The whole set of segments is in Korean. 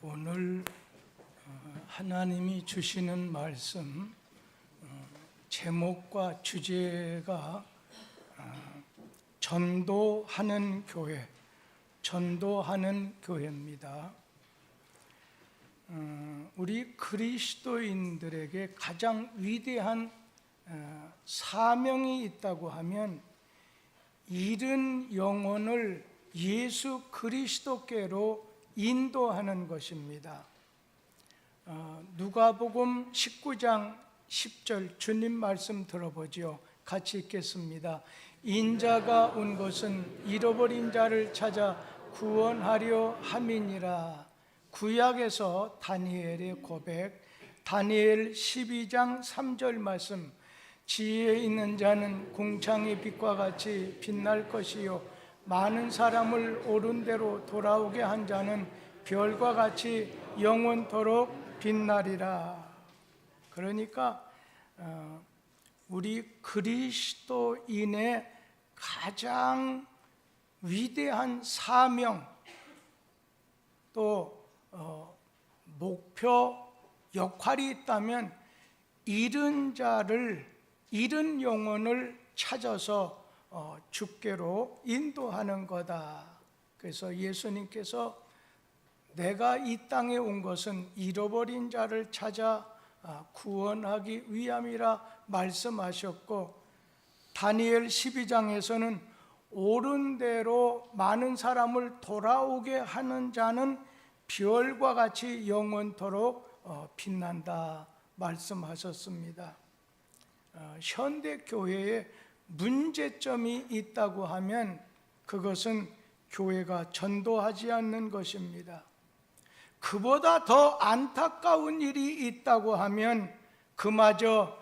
오늘 하나님이 주시는 말씀 제목과 주제가 전도하는 교회입니다. 우리 그리스도인들에게 가장 위대한 사명이 있다고 하면 잃은 영혼을 예수 그리스도께로 인도하는 것입니다. 누가복음 19장 10절 주님 말씀 들어보죠. 같이 읽겠습니다. 인자가 온 것은 잃어버린 자를 찾아 구원하려 함이니라. 구약에서 다니엘의 고백, 다니엘 12장 3절 말씀, 지혜 있는 자는 공창의 빛과 같이 빛날 것이요 많은 사람을 옳은 대로 돌아오게 한 자는 별과 같이 영원토록 빛나리라. 그러니까 우리 그리스도인의 가장 위대한 사명 또 목표 역할이 있다면 잃은 영혼을 찾아서 주께로 인도하는 거다. 그래서 예수님께서 내가 이 땅에 온 것은 잃어버린 자를 찾아 구원하기 위함이라 말씀하셨고, 다니엘 12장에서는 옳은 대로 많은 사람을 돌아오게 하는 자는 별과 같이 영원토록 빛난다 말씀하셨습니다. 현대 교회에 문제점이 있다고 하면 그것은 교회가 전도하지 않는 것입니다. 그보다 더 안타까운 일이 있다고 하면 그마저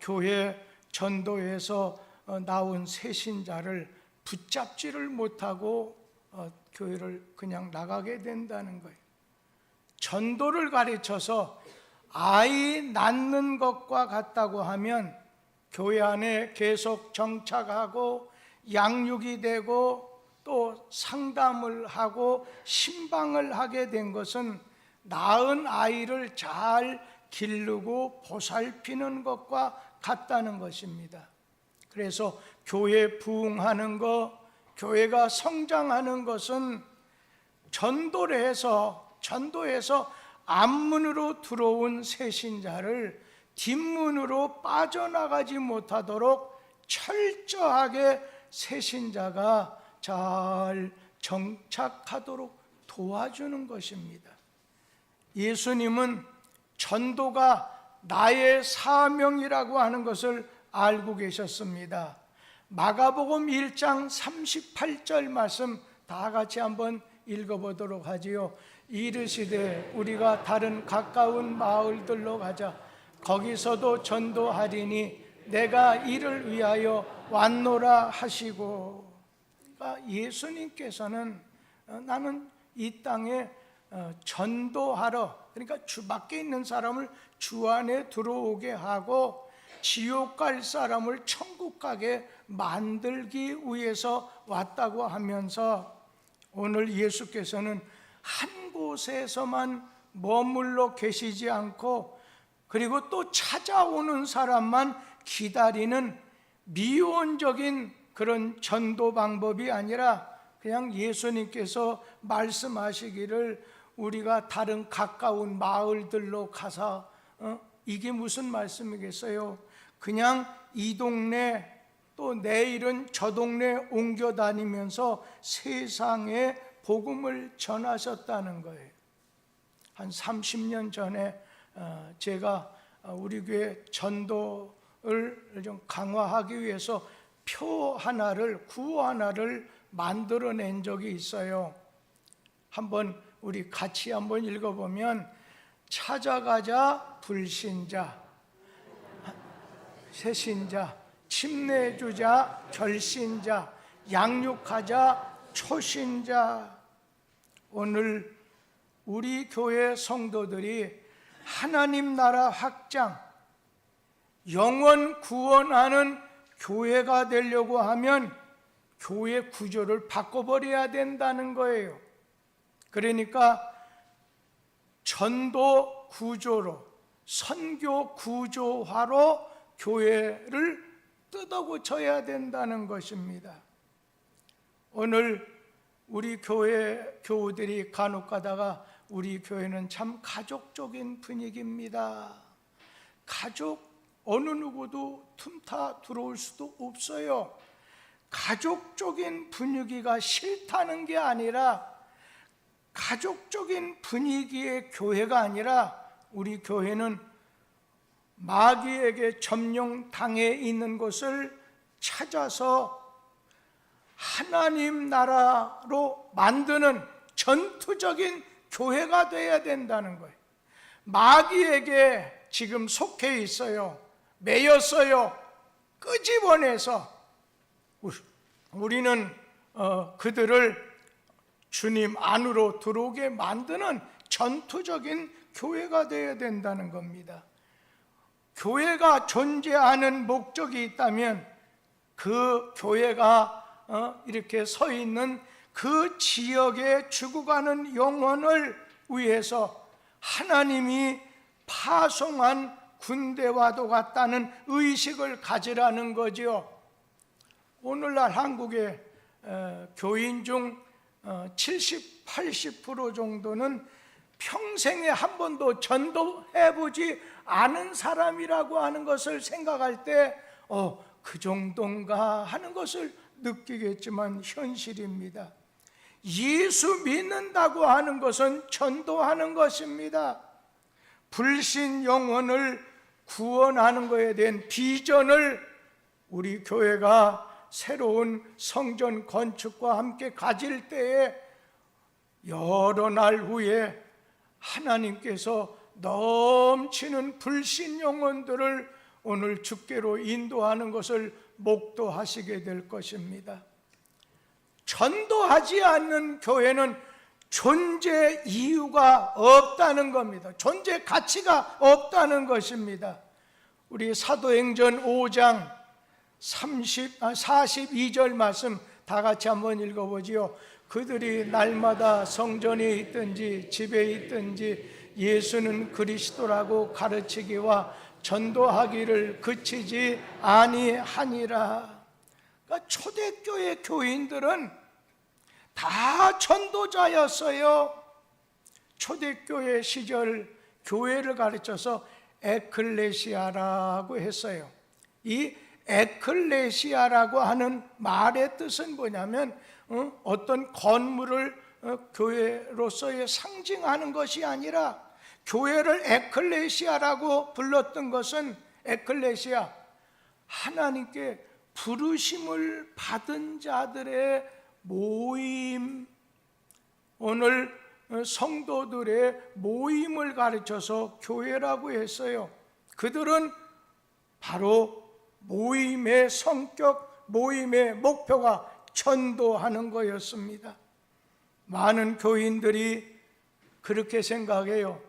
교회 전도에서 나온 새신자를 붙잡지를 못하고 교회를 그냥 나가게 된다는 거예요. 전도를 가르쳐서 아이 낳는 것과 같다고 하면 교회 안에 계속 정착하고 양육이 되고 또 상담을 하고 신방을 하게 된 것은 낳은 아이를 잘 기르고 보살피는 것과 같다는 것입니다. 그래서 교회 부흥하는 것, 교회가 성장하는 것은 전도해서 앞문으로 들어온 새신자를 뒷문으로 빠져나가지 못하도록 철저하게 새신자가 잘 정착하도록 도와주는 것입니다. 예수님은 전도가 나의 사명이라고 하는 것을 알고 계셨습니다. 마가복음 1장 38절 말씀 다 같이 한번 읽어보도록 하지요. 이르시되 우리가 다른 가까운 마을들로 가자. 거기서도 전도하리니 내가 이를 위하여 왔노라 하시고, 그러니까 예수님께서는 나는 이 땅에 전도하러, 그러니까 주 밖에 있는 사람을 주 안에 들어오게 하고 지옥 갈 사람을 천국 가게 만들기 위해서 왔다고 하면서 오늘 예수께서는 한 곳에서만 머물러 계시지 않고 그리고 또 찾아오는 사람만 기다리는 미온적인 그런 전도 방법이 아니라 그냥 예수님께서 말씀하시기를 우리가 다른 가까운 마을들로 가서 이게 무슨 말씀이겠어요? 그냥 이 동네 또 내일은 저 동네 옮겨 다니면서 세상에 복음을 전하셨다는 거예요. 한 30년 전에 제가 우리 교회 전도를 좀 강화하기 위해서 구호 하나를 만들어낸 적이 있어요. 한번 우리 같이 한번 읽어보면, 찾아가자 불신자, 새신자, 침례주자 결신자, 양육하자 초신자. 오늘 우리 교회 성도들이 하나님 나라 확장, 영원 구원하는 교회가 되려고 하면 교회 구조를 바꿔버려야 된다는 거예요. 그러니까 전도 구조로, 선교 구조화로 교회를 뜯어고쳐야 된다는 것입니다. 오늘 우리 교회 교우들이 간혹 가다가 우리 교회는 참 가족적인 분위기입니다. 가족 어느 누구도 틈타 들어올 수도 없어요. 가족적인 분위기가 싫다는 게 아니라, 가족적인 분위기의 교회가 아니라, 우리 교회는 마귀에게 점령당해 있는 것을 찾아서 하나님 나라로 만드는 전투적인 교회가 되어야 된다는 거예요. 마귀에게 지금 속해 있어요. 매였어요. 끄집어내서 우리는 그들을 주님 안으로 들어오게 만드는 전투적인 교회가 되어야 된다는 겁니다. 교회가 존재하는 목적이 있다면 그 교회가 이렇게 서 있는 그 지역에 죽어가는 영혼을 위해서 하나님이 파송한 군대와도 같다는 의식을 가지라는 거죠. 오늘날 한국의 교인 중 70, 80% 정도는 평생에 한 번도 전도해보지 않은 사람이라고 하는 것을 생각할 때 그 정도인가 하는 것을 느끼겠지만 현실입니다. 예수 믿는다고 하는 것은 전도하는 것입니다. 불신 영혼을 구원하는 것에 대한 비전을 우리 교회가 새로운 성전 건축과 함께 가질 때에 여러 날 후에 하나님께서 넘치는 불신 영혼들을 오늘 주께로 인도하는 것을 목도하시게 될 것입니다. 전도하지 않는 교회는 존재 이유가 없다는 겁니다. 존재 가치가 없다는 것입니다. 우리 사도행전 5장 42절 말씀 다 같이 한번 읽어보지요. 그들이 날마다 성전에 있든지 집에 있든지 예수는 그리스도라고 가르치기와 전도하기를 그치지 아니하니라. 그러니까 초대교회 교인들은 다 전도자였어요. 초대교회 시절 교회를 가르쳐서 에클레시아라고 했어요. 이 에클레시아라고 하는 말의 뜻은 뭐냐면 어떤 건물을 교회로서의 상징하는 것이 아니라, 교회를 에클레시아라고 불렀던 것은, 에클레시아, 하나님께 부르심을 받은 자들의 모임, 오늘 성도들의 모임을 가르쳐서 교회라고 했어요. 그들은 바로 모임의 성격, 모임의 목표가 전도하는 거였습니다. 많은 교인들이 그렇게 생각해요.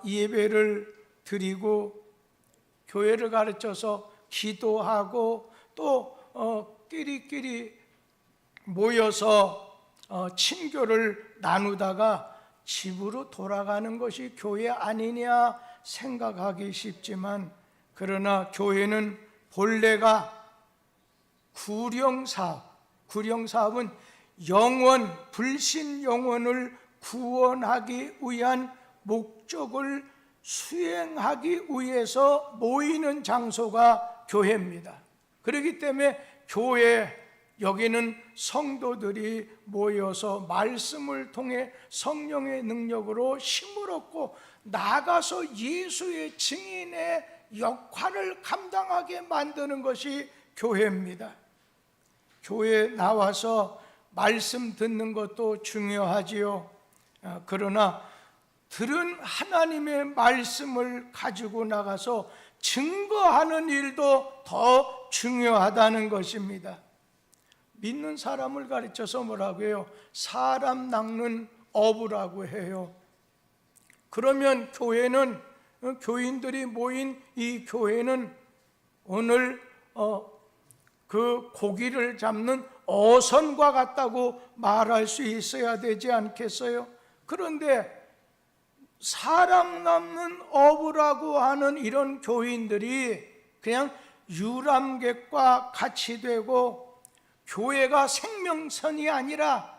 예배를 드리고 교회를 가르쳐서 기도하고 또 끼리끼리 모여서 친교를 나누다가 집으로 돌아가는 것이 교회 아니냐 생각하기 쉽지만, 그러나 교회는 본래가 구령사업은 영원, 불신 영혼을 구원하기 위한 목적을 수행하기 위해서 모이는 장소가 교회입니다. 그렇기 때문에 교회, 여기는 성도들이 모여서 말씀을 통해 성령의 능력으로 힘을 얻고 나가서 예수의 증인의 역할을 감당하게 만드는 것이 교회입니다. 교회에 나와서 말씀 듣는 것도 중요하지요. 그러나 들은 하나님의 말씀을 가지고 나가서 증거하는 일도 더 중요하다는 것입니다. 믿는 사람을 가르쳐서 뭐라고 해요? 사람 낚는 어부라고 해요. 그러면 교회는, 교인들이 모인 이 교회는 오늘 그 고기를 잡는 어선과 같다고 말할 수 있어야 되지 않겠어요? 그런데 사람 남는 어부라고 하는 이런 교인들이 그냥 유람객과 같이 되고 교회가 생명선이 아니라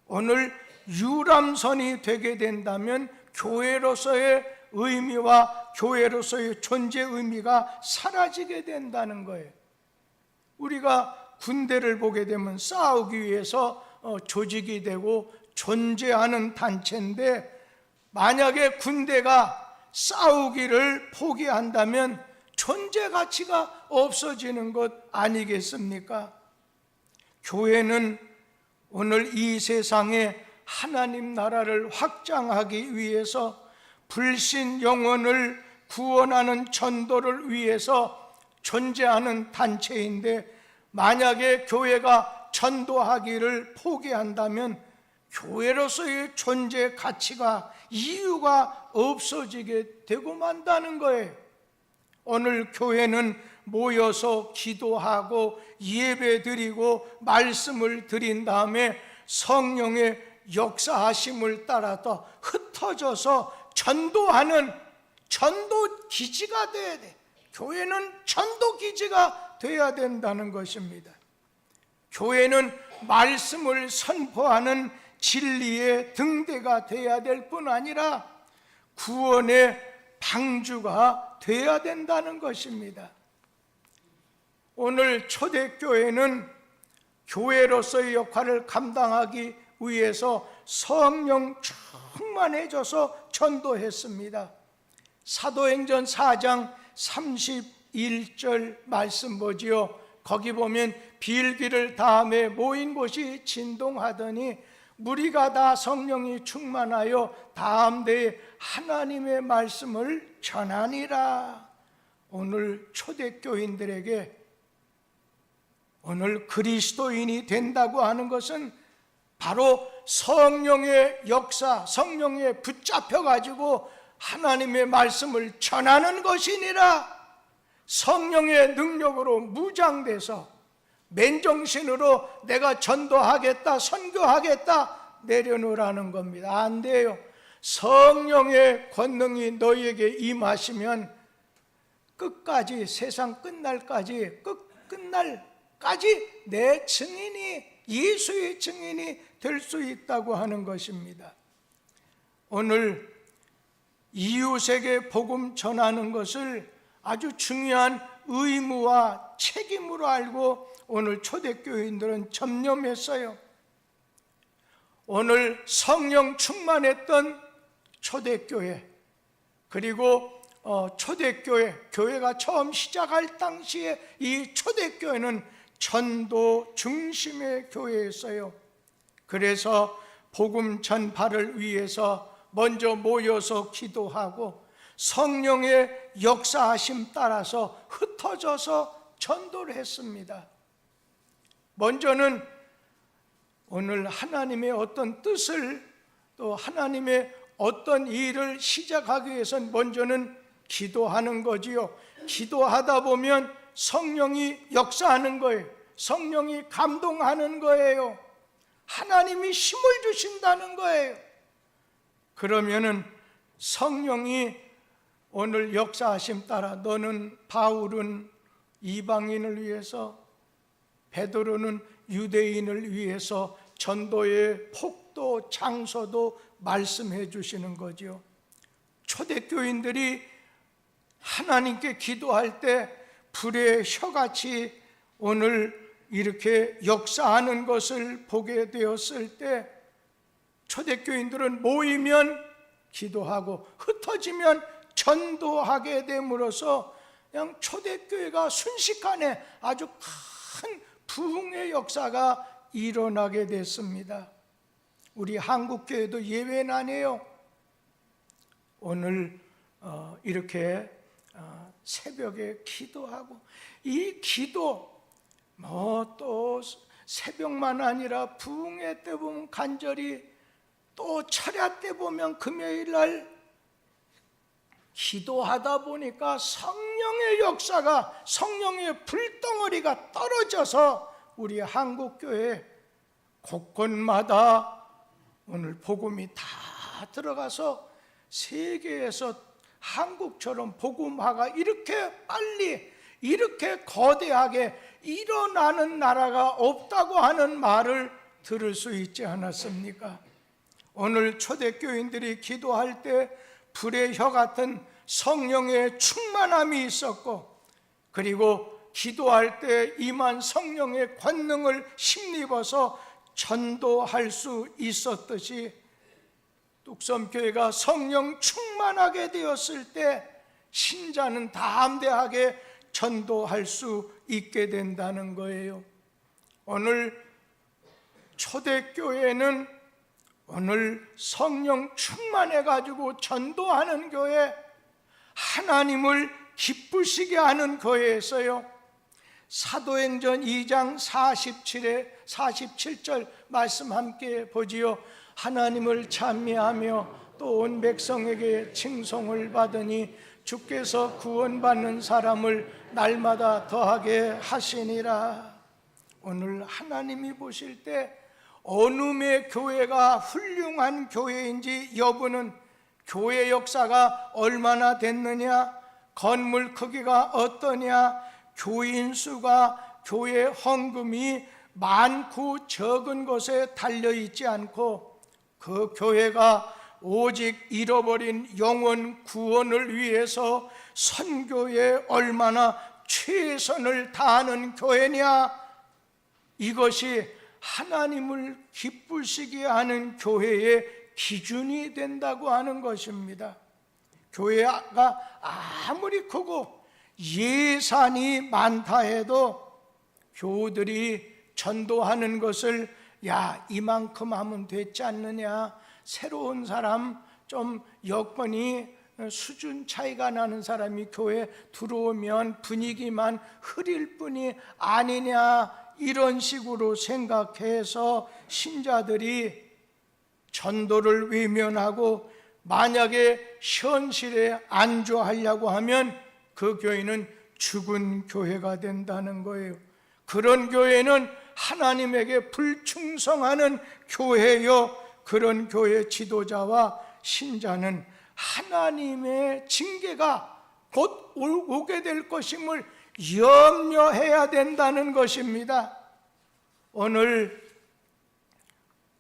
오늘 유람선이 되게 된다면 교회로서의 의미와 교회로서의 존재 의미가 사라지게 된다는 거예요. 우리가 군대를 보게 되면 싸우기 위해서 조직이 되고 존재하는 단체인데, 만약에 군대가 싸우기를 포기한다면 존재 가치가 없어지는 것 아니겠습니까? 교회는 오늘 이 세상에 하나님 나라를 확장하기 위해서 불신 영혼을 구원하는 전도를 위해서 존재하는 단체인데, 만약에 교회가 전도하기를 포기한다면 교회로서의 존재 가치가, 이유가 없어지게 되고 만다는 거예요. 오늘 교회는 모여서 기도하고 예배드리고 말씀을 드린 다음에 성령의 역사하심을 따라서 흩어져서 전도하는 전도 기지가 돼야 돼. 교회는 전도 기지가 돼야 된다는 것입니다. 교회는 말씀을 선포하는 진리의 등대가 돼야 될 뿐 아니라 구원의 방주가 돼야 된다는 것입니다. 오늘 초대교회는 교회로서의 역할을 감당하기 위해서 성령 충만해져서 전도했습니다. 사도행전 4장 31절 말씀 보지요. 거기 보면 빌기를 다음에 모인 곳이 진동하더니 무리가 다 성령이 충만하여 다음대에 하나님의 말씀을 전하니라. 오늘 초대교인들에게 오늘 그리스도인이 된다고 하는 것은 바로 성령의 역사, 성령에 붙잡혀가지고 하나님의 말씀을 전하는 것이니라. 성령의 능력으로 무장돼서 맨정신으로 내가 전도하겠다, 선교하겠다 내려놓으라는 겁니다. 안 돼요. 성령의 권능이 너희에게 임하시면 끝까지, 세상 끝날까지, 끝날까지 내 증인이, 예수의 증인이 될 수 있다고 하는 것입니다. 오늘 이웃에게 복음 전하는 것을 아주 중요한 의무와 책임으로 알고 오늘 초대교인들은 전념했어요. 오늘 성령 충만했던 초대교회, 그리고 초대교회, 교회가 처음 시작할 당시에 이 초대교회는 전도 중심의 교회였어요. 그래서 복음 전파를 위해서 먼저 모여서 기도하고 성령의 역사하심 따라서 흩어져서 전도를 했습니다. 먼저는 오늘 하나님의 어떤 뜻을, 또 하나님의 어떤 일을 시작하기 위해서는 먼저는 기도하는 거지요. 기도하다 보면 성령이 역사하는 거예요. 성령이 감동하는 거예요. 하나님이 힘을 주신다는 거예요. 그러면은 성령이 오늘 역사하심 따라 너는, 바울은 이방인을 위해서, 베드로는 유대인을 위해서 전도의 폭도, 장소도 말씀해 주시는 거죠. 초대교인들이 하나님께 기도할 때 불의 혀같이 오늘 이렇게 역사하는 것을 보게 되었을 때 초대교인들은 모이면 기도하고 흩어지면 전도하게 됨으로써 그냥 초대교회가 순식간에 아주 큰 부흥의 역사가 일어나게 됐습니다. 우리 한국교회도 예외는 아니에요. 오늘 이렇게 새벽에 기도하고, 이 기도 또 새벽만 아니라 부흥회 때 보면 간절히, 또 철야 때 보면 금요일 날 기도하다 보니까 성령의 역사가, 성령의 불덩어리가 떨어져서 우리 한국교회 곳곳마다 오늘 복음이 다 들어가서 세계에서 한국처럼 복음화가 이렇게 빨리, 이렇게 거대하게 일어나는 나라가 없다고 하는 말을 들을 수 있지 않았습니까? 오늘 초대교인들이 기도할 때 불의 혀 같은 성령의 충만함이 있었고, 그리고 기도할 때 임한 성령의 권능을 힘입어서 전도할 수 있었듯이, 뚝섬교회가 성령 충만하게 되었을 때 신자는 담대하게 전도할 수 있게 된다는 거예요. 오늘 초대교회는 오늘 성령 충만해가지고 전도하는 교회, 하나님을 기쁘시게 하는 교회에서요, 사도행전 2장 47절 말씀 함께 보지요. 하나님을 찬미하며 또 온 백성에게 칭송을 받으니 주께서 구원받는 사람을 날마다 더하게 하시니라. 오늘 하나님이 보실 때 어느 매 교회가 훌륭한 교회인지 여부는 교회 역사가 얼마나 됐느냐, 건물 크기가 어떠냐, 교인 수가, 교회 헌금이 많고 적은 것에 달려있지 않고 그 교회가 오직 잃어버린 영혼 구원을 위해서 선교에 얼마나 최선을 다하는 교회냐, 이것이 하나님을 기쁘시게 하는 교회의 기준이 된다고 하는 것입니다. 교회가 아무리 크고 예산이 많다 해도 교우들이 전도하는 것을 이만큼 하면 됐지 않느냐, 새로운 사람, 좀 여건이 수준 차이가 나는 사람이 교회 들어오면 분위기만 흐릴 뿐이 아니냐, 이런 식으로 생각해서 신자들이 전도를 외면하고 만약에 현실에 안주하려고 하면 그 교회는 죽은 교회가 된다는 거예요. 그런 교회는 하나님에게 불충성하는 교회요, 그런 교회 지도자와 신자는 하나님의 징계가 곧 오게 될 것임을 염려해야 된다는 것입니다. 오늘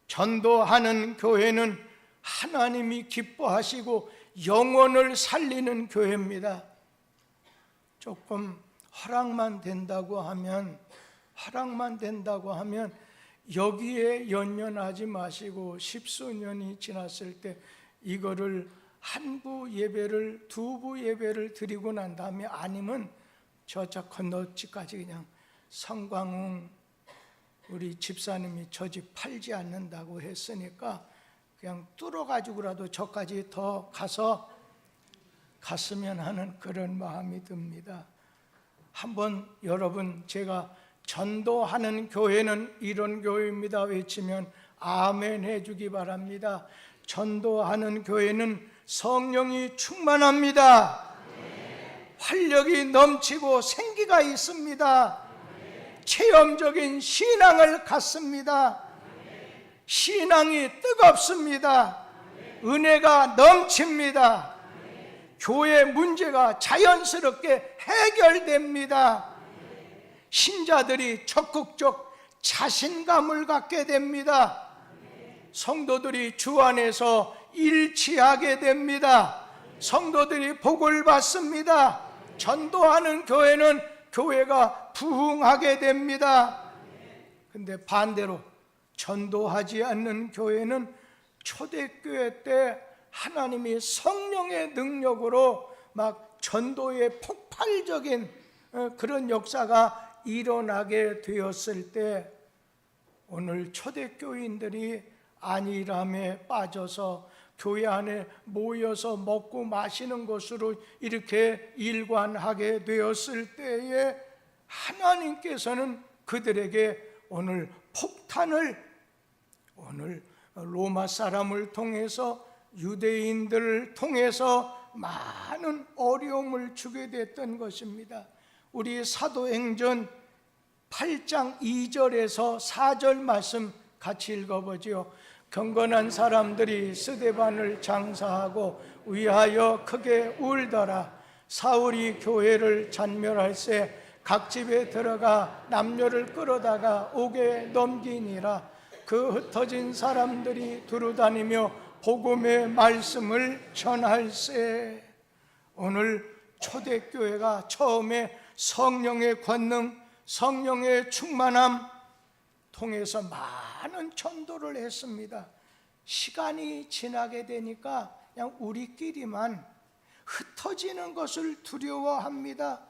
전도하는 교회는 하나님이 기뻐하시고 영혼을 살리는 교회입니다. 조금 허락만 된다고 하면 여기에 연연하지 마시고 십수년이 지났을 때 이거를 한 부 예배를, 두 부 예배를 드리고 난 다음에, 아니면 저쪽 건너집까지 그냥 성광웅 우리 집사님이 저 집 팔지 않는다고 했으니까 그냥 뚫어가지고라도 저까지 더 갔으면 하는 그런 마음이 듭니다. 한번 여러분, 제가 전도하는 교회는 이런 교회입니다 외치면 아멘 해주기 바랍니다. 전도하는 교회는 성령이 충만합니다. 활력이 넘치고 생기가 있습니다. 체험적인 신앙을 갖습니다. 신앙이 뜨겁습니다. 은혜가 넘칩니다. 교회 문제가 자연스럽게 해결됩니다. 신자들이 적극적 자신감을 갖게 됩니다. 성도들이 주 안에서 일치하게 됩니다. 성도들이 복을 받습니다. 전도하는 교회는 교회가 부흥하게 됩니다. 근데 반대로 전도하지 않는 교회는 초대교회 때 하나님이 성령의 능력으로 막 전도의 폭발적인 그런 역사가 일어나게 되었을 때, 오늘 초대교인들이 안일함에 빠져서 교회 안에 모여서 먹고 마시는 것으로 이렇게 일관하게 되었을 때에 하나님께서는 그들에게 오늘 폭탄을, 오늘 로마 사람을 통해서, 유대인들을 통해서 많은 어려움을 주게 됐던 것입니다. 우리 사도행전 8장 2절에서 4절 말씀 같이 읽어보지요. 경건한 사람들이 스데반을 장사하고 위하여 크게 울더라. 사울이 교회를 잔멸할세 각 집에 들어가 남녀를 끌어다가 옥에 넘기니라. 그 흩어진 사람들이 두루다니며 복음의 말씀을 전할세. 오늘 초대교회가 처음에 성령의 권능, 성령의 충만함 통해서 많은 전도를 했습니다. 시간이 지나게 되니까 그냥 우리끼리만 흩어지는 것을 두려워합니다.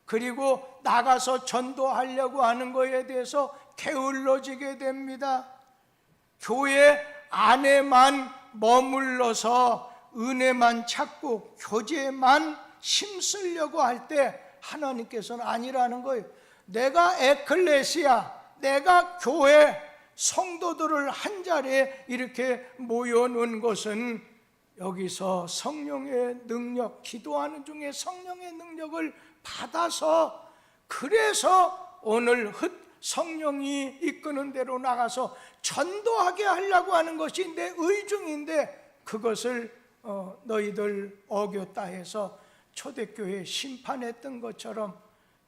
그리고 나가서 전도하려고 하는 것에 대해서 게을러지게 됩니다. 교회 안에만 머물러서 은혜만 찾고 교제만 힘쓰려고 할 때 하나님께서는 아니라는 거예요. 내가 에클레시아, 내가 교회 성도들을 한 자리에 이렇게 모여놓은 것은 여기서 성령의 능력, 기도하는 중에 성령의 능력을 받아서, 그래서 오늘 성령이 이끄는 대로 나가서 전도하게 하려고 하는 것이 내 의중인데, 그것을 너희들 어겼다 해서 초대교회 심판했던 것처럼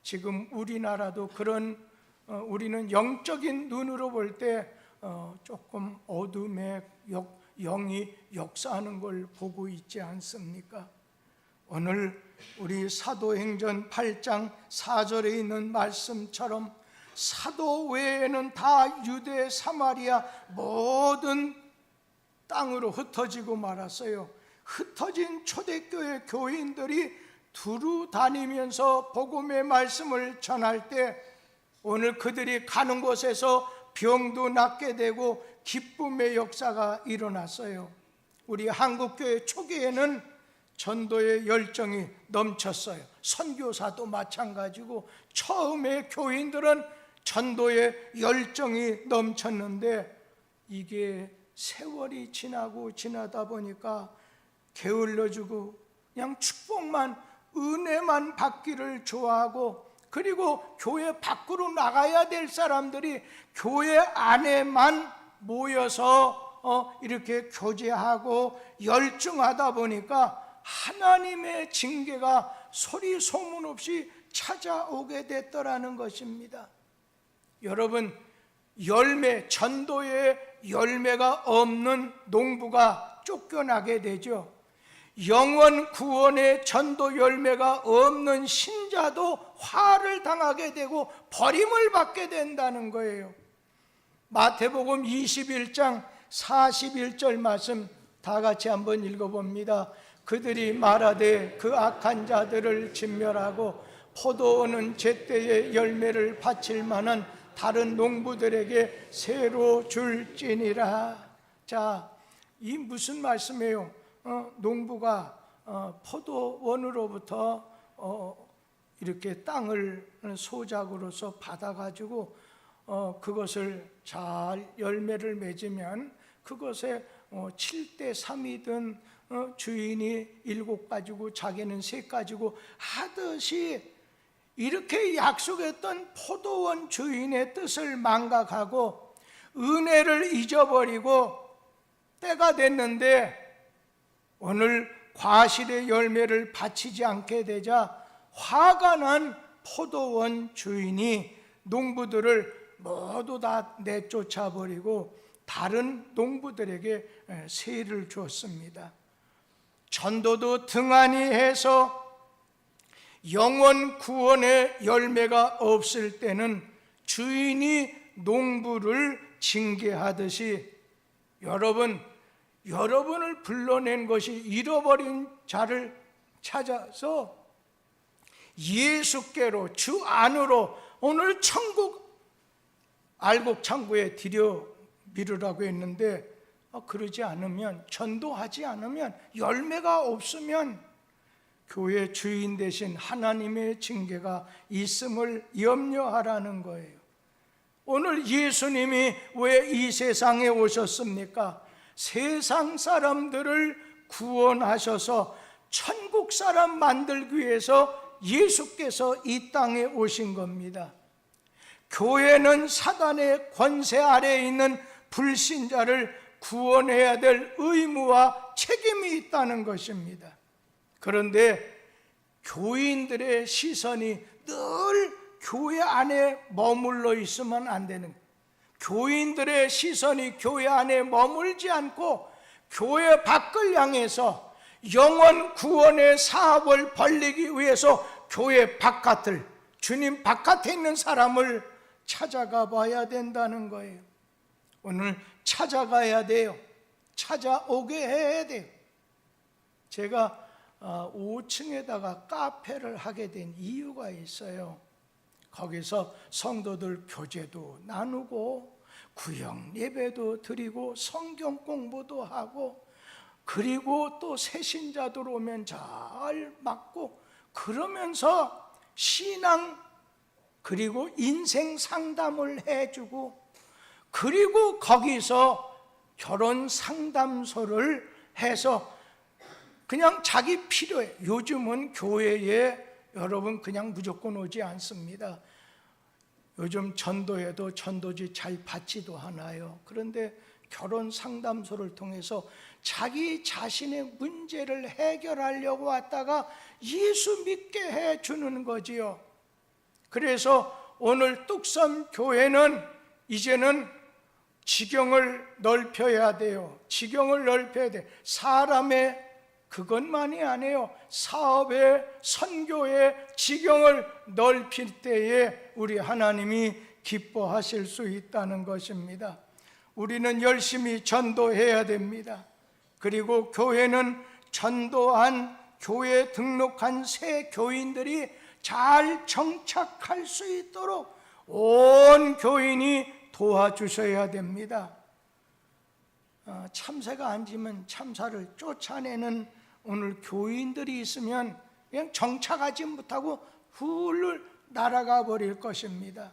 지금 우리나라도 그런 우리는 영적인 눈으로 볼 때 조금 어둠의 영이 역사하는 걸 보고 있지 않습니까? 오늘 우리 사도행전 8장 4절에 있는 말씀처럼 사도 외에는 다 유대, 사마리아 모든 땅으로 흩어지고 말았어요. 흩어진 초대교회 교인들이 두루 다니면서 복음의 말씀을 전할 때 오늘 그들이 가는 곳에서 병도 낫게 되고 기쁨의 역사가 일어났어요. 우리 한국교회 초기에는 전도의 열정이 넘쳤어요. 선교사도 마찬가지고 처음에 교인들은 전도의 열정이 넘쳤는데 이게 세월이 지나다 보니까 게을러지고 그냥 축복만, 은혜만 받기를 좋아하고, 그리고 교회 밖으로 나가야 될 사람들이 교회 안에만 모여서 이렇게 교제하고 열중하다 보니까 하나님의 징계가 소리 소문 없이 찾아오게 됐더라는 것입니다. 여러분, 전도의 열매가 없는 농부가 쫓겨나게 되죠. 영원 구원의 전도 열매가 없는 신자도 화를 당하게 되고 버림을 받게 된다는 거예요. 마태복음 21장 41절 말씀 다 같이 한번 읽어봅니다. 그들이 말하되 그 악한 자들을 진멸하고 포도원은 제때에 열매를 바칠 만한 다른 농부들에게 새로 줄지니라. 자, 이 무슨 말씀이에요? 농부가 포도원으로부터 이렇게 땅을 소작으로서 받아가지고 그것을 잘 열매를 맺으면 그것에 7대 3이든 주인이 7가지고 자기는 3가지고 하듯이 이렇게 약속했던 포도원 주인의 뜻을 망각하고 은혜를 잊어버리고 때가 됐는데 오늘 과실의 열매를 바치지 않게 되자 화가 난 포도원 주인이 농부들을 모두 다 내쫓아버리고 다른 농부들에게 세를 주었습니다. 전도도 등한히 해서 영원 구원의 열매가 없을 때는 주인이 농부를 징계하듯이 여러분을 불러낸 것이 잃어버린 자를 찾아서 예수께로, 주 안으로 오늘 천국 알곡창고에 미루라고 했는데 그러지 않으면, 전도하지 않으면, 열매가 없으면 교회 주인 되신 하나님의 징계가 있음을 염려하라는 거예요. 오늘 예수님이 왜 이 세상에 오셨습니까? 세상 사람들을 구원하셔서 천국 사람 만들기 위해서 예수께서 이 땅에 오신 겁니다. 교회는 사단의 권세 아래에 있는 불신자를 구원해야 될 의무와 책임이 있다는 것입니다. 그런데 교인들의 시선이 늘 교회 안에 머물러 있으면 안 되는 거예요. 교인들의 시선이 교회 안에 머물지 않고 교회 밖을 향해서 영원 구원의 사업을 벌리기 위해서 교회 바깥을, 주님 바깥에 있는 사람을 찾아가 봐야 된다는 거예요. 오늘 찾아가야 돼요. 찾아오게 해야 돼요. 제가 5층에다가 카페를 하게 된 이유가 있어요. 거기서 성도들 교제도 나누고 구역 예배도 드리고 성경 공부도 하고, 그리고 또 새신자들 오면 잘 맞고, 그러면서 신앙 그리고 인생 상담을 해주고, 그리고 거기서 결혼 상담소를 해서 그냥 자기 필요해. 요즘은 교회에 여러분 그냥 무조건 오지 않습니다. 요즘 전도해도 전도지 잘 받지도 않아요. 그런데 결혼 상담소를 통해서 자기 자신의 문제를 해결하려고 왔다가 예수 믿게 해주는 거지요. 그래서 오늘 뚝섬 교회는 이제는 지경을 넓혀야 돼요. 지경을 넓혀야 돼. 사람의 그것만이 아니에요. 사업의, 선교의 지경을 넓힐 때에 우리 하나님이 기뻐하실 수 있다는 것입니다. 우리는 열심히 전도해야 됩니다. 그리고 교회는 전도한, 교회에 등록한 새 교인들이 잘 정착할 수 있도록 온 교인이 도와주셔야 됩니다. 참새가 앉으면 참사를 쫓아내는 오늘 교인들이 있으면 그냥 정착하지 못하고 훌훌 날아가 버릴 것입니다.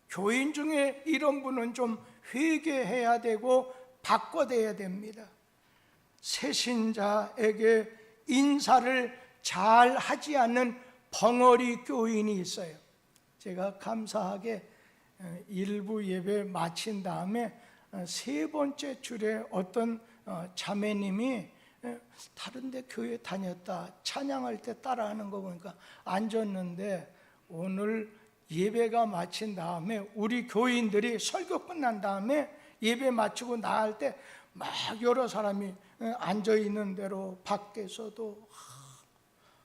교인 중에 이런 분은 좀 회개해야 되고 바꿔야 됩니다. 새신자에게 인사를 잘 하지 않는 벙어리 교인이 있어요. 제가 감사하게 일부 예배 마친 다음에 세 번째 줄에 어떤 자매님이 다른 데 교회 다녔다 찬양할 때 따라하는 거 보니까 앉았는데, 오늘 예배가 마친 다음에 우리 교인들이 설교 끝난 다음에 예배 마치고 나갈 때 막 여러 사람이 앉아 있는 대로 밖에서도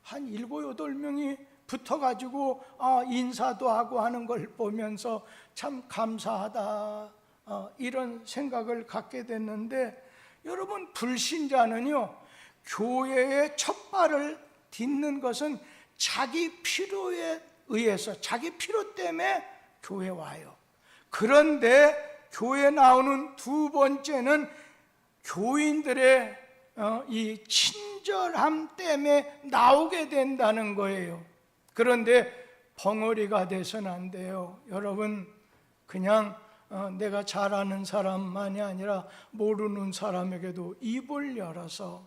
한 7, 8명이 붙어가지고 인사도 하고 하는 걸 보면서 참 감사하다, 이런 생각을 갖게 됐는데, 여러분, 불신자는요 교회의 첫 발을 딛는 것은 자기 필요에 의해서, 자기 필요 때문에 교회 와요. 그런데 교회 나오는 두 번째는 교인들의 이 친절함 때문에 나오게 된다는 거예요. 그런데 벙어리가 돼서는 안 돼요. 여러분, 그냥 내가 잘 아는 사람만이 아니라 모르는 사람에게도 입을 열어서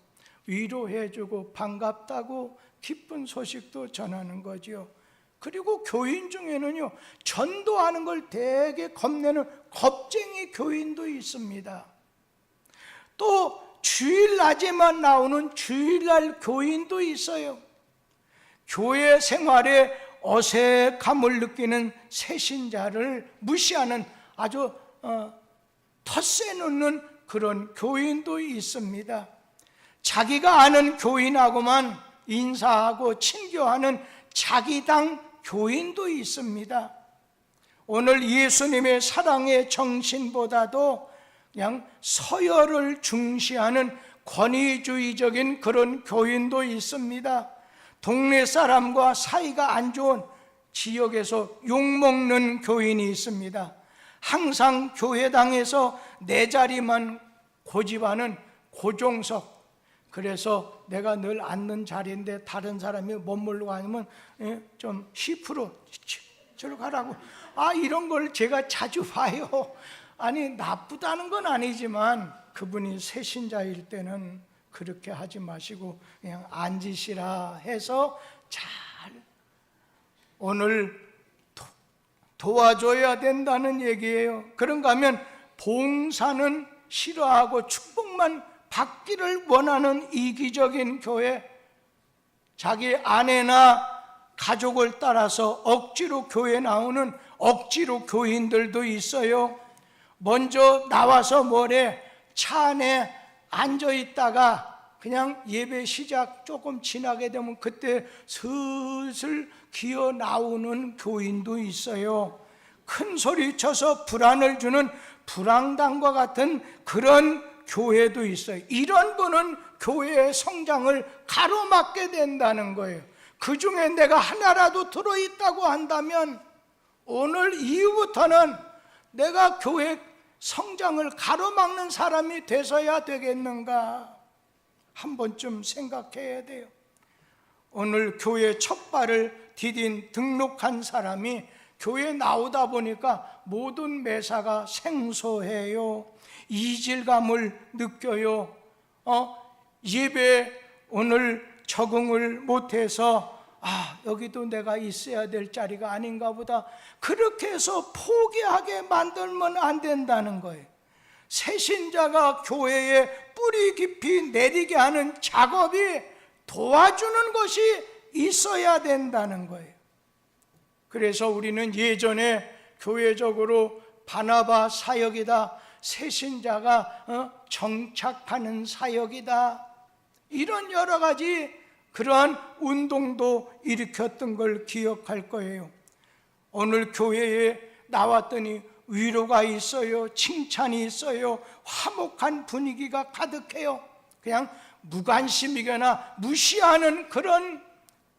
위로해주고 반갑다고 기쁜 소식도 전하는 거죠. 그리고 교인 중에는요 전도하는 걸 되게 겁내는 겁쟁이 교인도 있습니다. 또 주일낮에만 나오는 주일날 교인도 있어요. 교회 생활에 어색함을 느끼는 새신자를 무시하는 아주 텃세 놓는 그런 교인도 있습니다. 자기가 아는 교인하고만 인사하고 친교하는 자기당 교인도 있습니다. 오늘 예수님의 사랑의 정신보다도 그냥 서열을 중시하는 권위주의적인 그런 교인도 있습니다. 동네 사람과 사이가 안 좋은 지역에서 욕먹는 교인이 있습니다. 항상 교회당에서 내 자리만 고집하는 고종석, 그래서 내가 늘 앉는 자리인데 다른 사람이 머물러 가면 좀 10% 저로 가라고, 이런 걸 제가 자주 봐요. 아니, 나쁘다는 건 아니지만 그분이 새신자일 때는 그렇게 하지 마시고 그냥 앉으시라 해서 잘 오늘 도와줘야 된다는 얘기예요. 그런가 하면 봉사는 싫어하고 축복만 받기를 원하는 이기적인 교회, 자기 아내나 가족을 따라서 억지로 교회 나오는 억지로 교인들도 있어요. 먼저 나와서 뭐래? 차 안에 앉아 있다가 그냥 예배 시작 조금 지나게 되면 그때 슬슬 기어 나오는 교인도 있어요. 큰 소리 쳐서 불안을 주는 불황당과 같은 그런 교회도 있어요. 이런 분은 교회의 성장을 가로막게 된다는 거예요. 그 중에 내가 하나라도 들어있다고 한다면 오늘 이후부터는 내가 교회 성장을 가로막는 사람이 돼서야 되겠는가 한 번쯤 생각해야 돼요. 오늘 교회 첫 발을 디딘 등록한 사람이 교회 나오다 보니까 모든 매사가 생소해요. 이질감을 느껴요. 예배 오늘 적응을 못해서 여기도 내가 있어야 될 자리가 아닌가 보다, 그렇게 해서 포기하게 만들면 안 된다는 거예요. 새신자가 교회에 뿌리 깊이 내리게 하는 작업이 도와주는 것이 있어야 된다는 거예요. 그래서 우리는 예전에 교회적으로 바나바 사역이다, 새신자가 정착하는 사역이다, 이런 여러 가지 그러한 운동도 일으켰던 걸 기억할 거예요. 오늘 교회에 나왔더니 위로가 있어요, 칭찬이 있어요, 화목한 분위기가 가득해요. 그냥 무관심이거나 무시하는 그런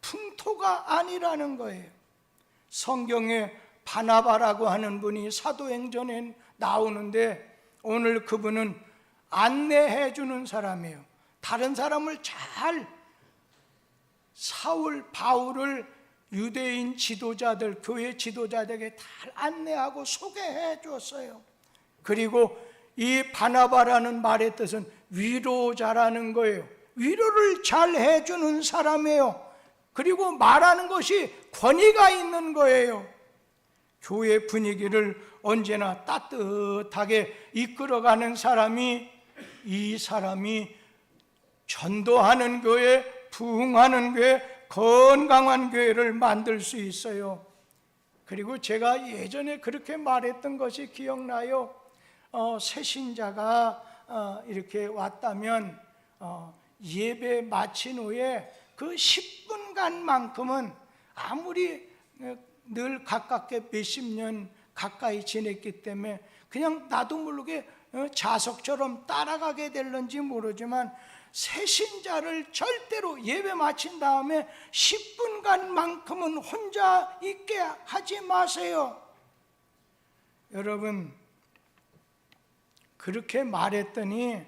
풍토가 아니라는 거예요. 성경에 바나바라고 하는 분이 사도행전에 나오는데 오늘 그분은 안내해 주는 사람이에요. 다른 사람을 잘, 사울, 바울을 유대인 지도자들, 교회 지도자들에게 잘 안내하고 소개해 줬어요. 그리고 이 바나바라는 말의 뜻은 위로자라는 거예요. 위로를 잘 해주는 사람이에요. 그리고 말하는 것이 권위가 있는 거예요. 교회 분위기를 언제나 따뜻하게 이끌어가는 사람이, 이 사람이 전도하는 교회, 부흥하는 교회, 건강한 교회를 만들 수 있어요. 그리고 제가 예전에 그렇게 말했던 것이 기억나요. 새신자가 이렇게 왔다면 예배 마친 후에 그 10분간만큼은 아무리 늘 가깝게 몇십 년 가까이 지냈기 때문에 그냥 나도 모르게 자석처럼 따라가게 될런지 모르지만 새신자를 절대로 예배 마친 다음에 10분간만큼은 혼자 있게 하지 마세요. 여러분, 그렇게 말했더니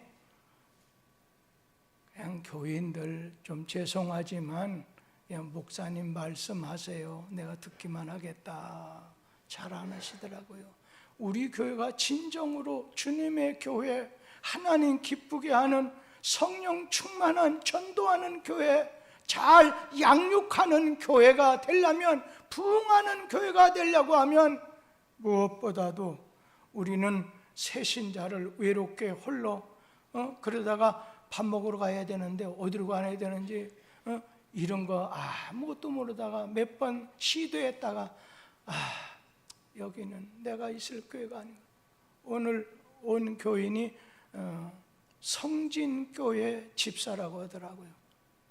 그냥 교인들 좀 죄송하지만 그냥 목사님 말씀하세요, 내가 듣기만 하겠다, 잘 안 하시더라고요. 우리 교회가 진정으로 주님의 교회, 하나님 기쁘게 하는 성령 충만한 전도하는 교회, 잘 양육하는 교회가 되려면, 부흥하는 교회가 되려고 하면 무엇보다도 우리는 새신자를 외롭게 홀로 그러다가 밥 먹으러 가야 되는데 어디로 가야 되는지 이런 거 아무것도 모르다가 몇 번 시도했다가 여기는 내가 있을 교회가 아니고, 오늘 온 교인이 성진교회 집사라고 하더라고요.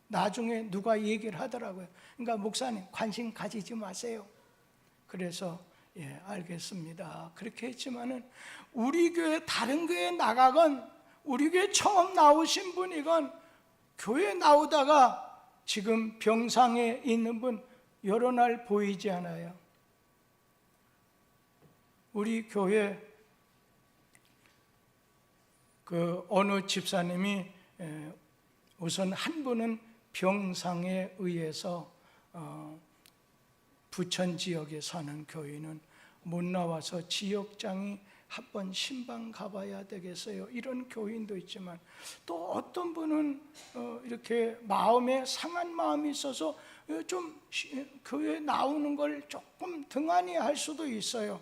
나중에 누가 얘기를 하더라고요. 그러니까 목사님 관심 가지지 마세요. 그래서 알겠습니다, 그렇게 했지만은 우리 교회 다른 교회에 나가건 우리 교회 처음 나오신 분이건 교회 나오다가 지금 병상에 있는 분 여러 날 보이지 않아요. 우리 교회 그 어느 집사님이 우선 한 분은 병상에 의해서 부천 지역에 사는 교인은 못 나와서 지역장이 한번 신방 가봐야 되겠어요, 이런 교인도 있지만, 또 어떤 분은 이렇게 마음에 상한 마음이 있어서 좀 교회 나오는 걸 조금 등한히 할 수도 있어요.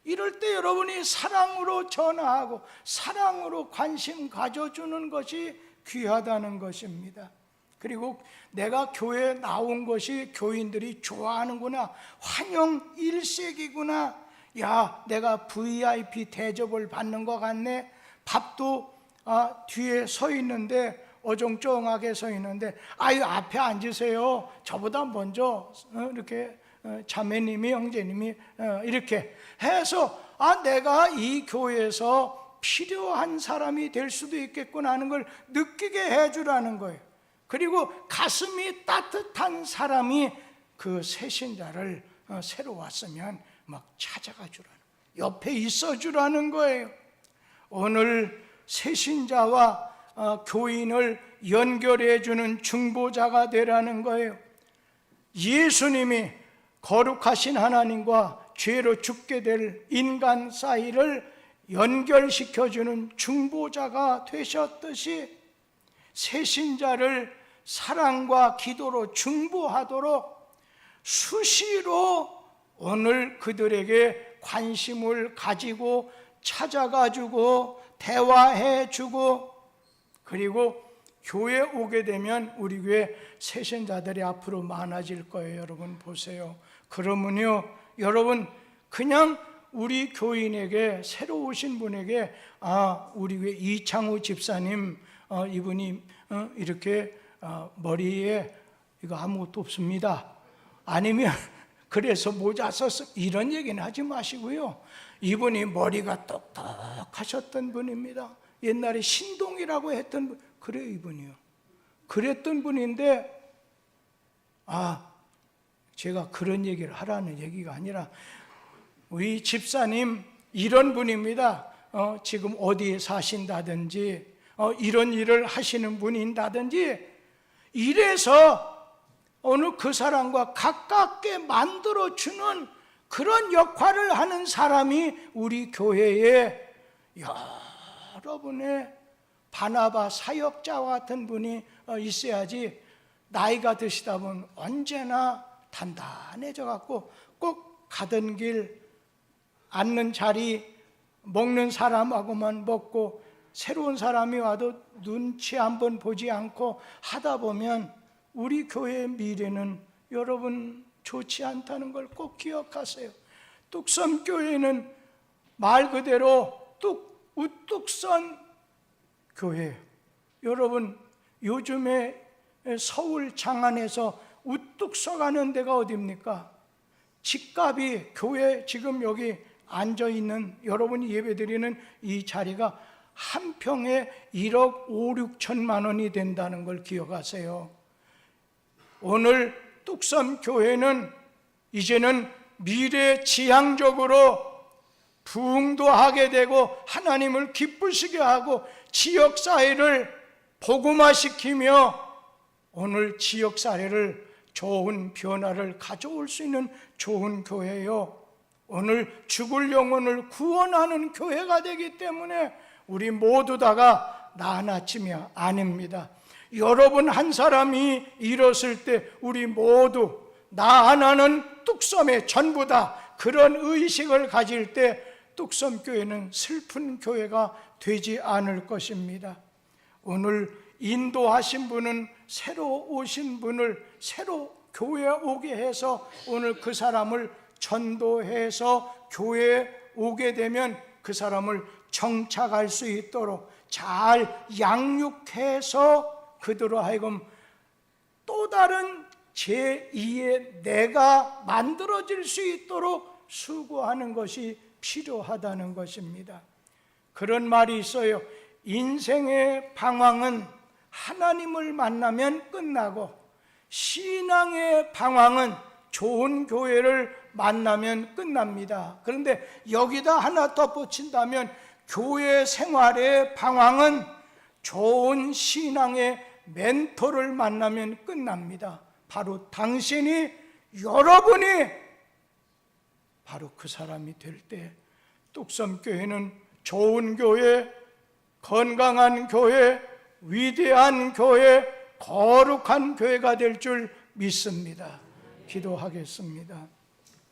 이럴 때 여러분이 사랑으로 전화하고 사랑으로 관심 가져주는 것이 귀하다는 것입니다. 그리고 내가 교회에 나온 것이 교인들이 좋아하는구나, 환영 1세기구나, 야 내가 VIP 대접을 받는 것 같네, 밥도 뒤에 서 있는데 어정쩡하게 서 있는데 아유 앞에 앉으세요, 저보다 먼저 이렇게 자매님이 형제님이 이렇게 해서 내가 이 교회에서 필요한 사람이 될 수도 있겠구나 하는 걸 느끼게 해주라는 거예요. 그리고 가슴이 따뜻한 사람이 그 새신자를 새로 왔으면 막 찾아가 주라는, 옆에 있어 주라는 거예요. 오늘 새신자와 교인을 연결해 주는 중보자가 되라는 거예요. 예수님이 거룩하신 하나님과 죄로 죽게 될 인간 사이를 연결시켜주는 중보자가 되셨듯이 새신자를 사랑과 기도로 중보하도록 수시로 오늘 그들에게 관심을 가지고 찾아가주고 대화해주고, 그리고 교회 오게 되면 우리 교회 새신자들이 앞으로 많아질 거예요. 여러분 보세요. 그러면요 여러분 그냥 우리 교인에게, 새로 오신 분에게 우리 교회 이창우 집사님 이분이 이렇게 머리에 이거 아무것도 없습니다, 아니면 그래서 모자 썼어, 이런 얘기는 하지 마시고요. 이분이 머리가 똑똑하셨던 분입니다. 옛날에 신동이라고 했던 분, 그래요 이분이요. 그랬던 분인데 제가 그런 얘기를 하라는 얘기가 아니라 우리 집사님 이런 분입니다. 지금 어디에 사신다든지 이런 일을 하시는 분인다든지 이래서 오늘 그 사람과 가깝게 만들어주는 그런 역할을 하는 사람이 우리 교회에 여러분의 바나바 사역자와 같은 분이 있어야지, 나이가 드시다 보면 언제나 단단해져 갖고 꼭 가던 길, 앉는 자리, 먹는 사람하고만 먹고 새로운 사람이 와도 눈치 한번 보지 않고 하다 보면 우리 교회의 미래는 여러분 좋지 않다는 걸 꼭 기억하세요. 뚝섬교회는 말 그대로 우뚝 선 교회예요. 여러분 요즘에 서울 장안에서 우뚝 서가는 데가 어디입니까? 집값이 교회 지금 여기 앉아있는 여러분이 예배드리는 이 자리가 한 평에 1억 5, 6천만 원이 된다는 걸 기억하세요. 오늘 뚝섬 교회는 이제는 미래지향적으로 부흥도 하게 되고 하나님을 기쁘시게 하고 지역사회를 복음화시키며 오늘 지역사회를 좋은 변화를 가져올 수 있는 좋은 교회요, 오늘 죽을 영혼을 구원하는 교회가 되기 때문에 우리 모두 다가 나 하나쯤이 아닙니다. 여러분 한 사람이 일었을 때 우리 모두 나 하나는 뚝섬의 전부다, 그런 의식을 가질 때 뚝섬교회는 슬픈 교회가 되지 않을 것입니다. 오늘 인도하신 분은 새로 오신 분을 새로 교회에 오게 해서 오늘 그 사람을 전도해서 교회에 오게 되면 그 사람을 정착할 수 있도록 잘 양육해서 그들로 하여금 또 다른 제2의 내가 만들어질 수 있도록 수고하는 것이 필요하다는 것입니다. 그런 말이 있어요. 인생의 방황은 하나님을 만나면 끝나고 신앙의 방황은 좋은 교회를 만나면 끝납니다. 그런데 여기다 하나 덧붙인다면 교회 생활의 방황은 좋은 신앙의 멘토를 만나면 끝납니다. 바로 당신이, 여러분이 바로 그 사람이 될 때 뚝섬교회는 좋은 교회, 건강한 교회, 위대한 교회, 거룩한 교회가 될 줄 믿습니다. 기도하겠습니다.